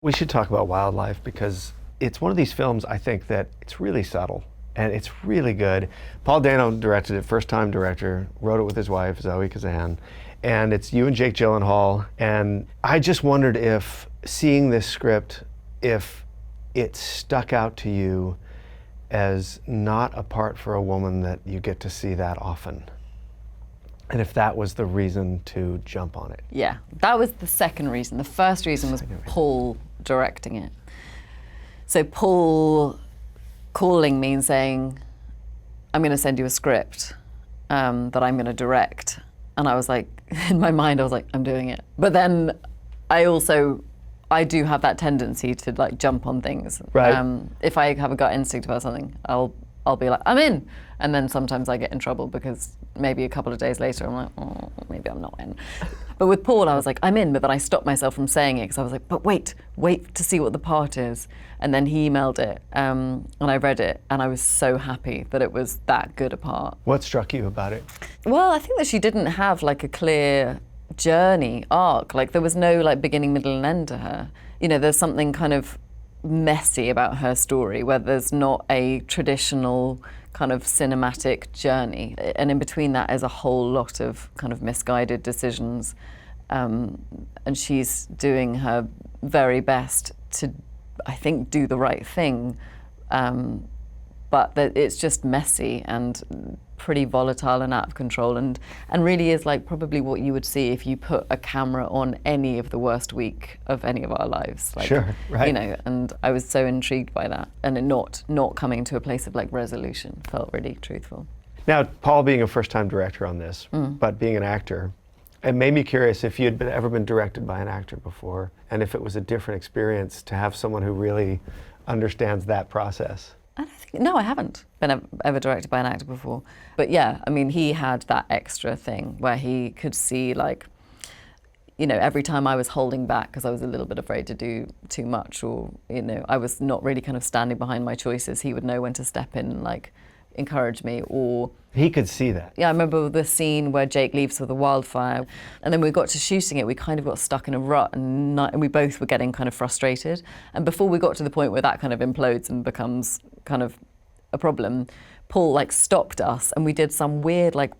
We should talk about Wildlife because it's one of these films, I think, that it's really subtle and it's really good. Paul Dano directed it, first-time director, wrote it with his wife, Zoe Kazan, and it's you and Jake Gyllenhaal. And I just wondered if, seeing this script, if it stuck out to you as not a part for a woman that you get to see that often. And if that was the reason to jump on it. Yeah, that was the second reason. The first reason was Paul directing it. So Paul calling me and saying, I'm going to send you a script that I'm going to direct. And I was like, in my mind, I was like, I'm doing it. But then I do have that tendency to like jump on things. Right. If I have a gut instinct about something, I'll be like, I'm in. And then sometimes I get in trouble because maybe a couple of days later I'm like, oh, maybe I'm not in. But with Paul, I was like, I'm in, but then I stopped myself from saying it because I was like, but wait to see what the part is. And then he emailed it and I read it and I was so happy that it was that good a part. What struck you about it? Well, I think that she didn't have like a clear journey arc. Like there was no like beginning, middle and end to her. You know, there's something kind of messy about her story where there's not a traditional kind of cinematic journey, and in between that is a whole lot of kind of misguided decisions, and she's doing her very best to, I think, do the right thing, but it's just messy and pretty volatile and out of control, and really is like probably what you would see if you put a camera on any of the worst week of any of our lives. Like, sure, right. You know, and I was so intrigued by that, and it not coming to a place of like resolution felt really truthful. Now, Paul being a first-time director on this, but being an actor, it made me curious if you'd ever been directed by an actor before, and if it was a different experience to have someone who really understands that process. No, I haven't been ever directed by an actor before. But yeah, I mean, he had that extra thing where he could see, like, you know, every time I was holding back because I was a little bit afraid to do too much, or, you know, I was not really kind of standing behind my choices, he would know when to step in and, like, encourage me. Or he could see that. Yeah, I remember the scene where Jake leaves for the wildfire, and then we got to shooting it, we kind of got stuck in a rut, and we both were getting kind of frustrated. And before we got to the point where that kind of implodes and becomes kind of a problem, Paul like stopped us, and we did some weird like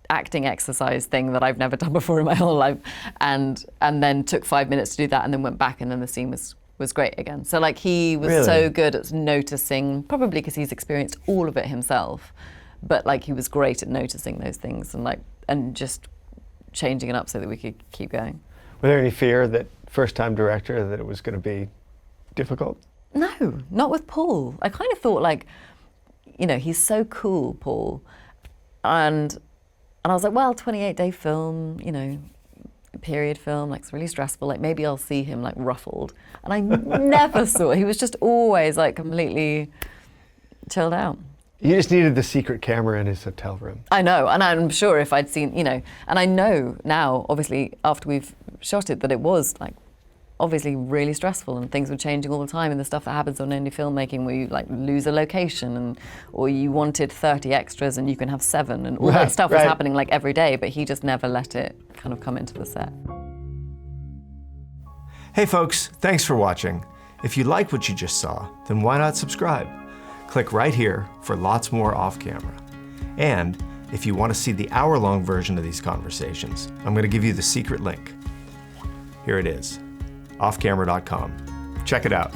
acting exercise thing that I've never done before in my whole life, and then took 5 minutes to do that, and then went back, and then the scene was great again. So like he was really? So good at noticing, probably because he's experienced all of it himself, but like he was great at noticing those things and just changing it up so that we could keep going. Was there any fear that first-time director that it was going to be difficult? No, not with Paul. I kind of thought like, you know, he's so cool, Paul, and I was like, well, 28-day film, you know, period film, like it's really stressful, like maybe I'll see him like ruffled. And I never saw it. He was just always like completely chilled out. You just needed the secret camera in his hotel room. I know, and I'm sure if I'd seen, you know, and I know now, obviously, after we've shot it, that it was like obviously really stressful and things were changing all the time, and the stuff that happens on indie filmmaking where you like lose a location or you wanted 30 extras and you can have 7 and all that stuff was happening like every day, but he just never let it kind of come into the set. Hey folks, thanks for watching. If you like what you just saw, then why not subscribe? Click right here for lots more off camera. And if you want to see the hour-long version of these conversations, I'm going to give you the secret link. Here it is. offcamera.com. Check it out.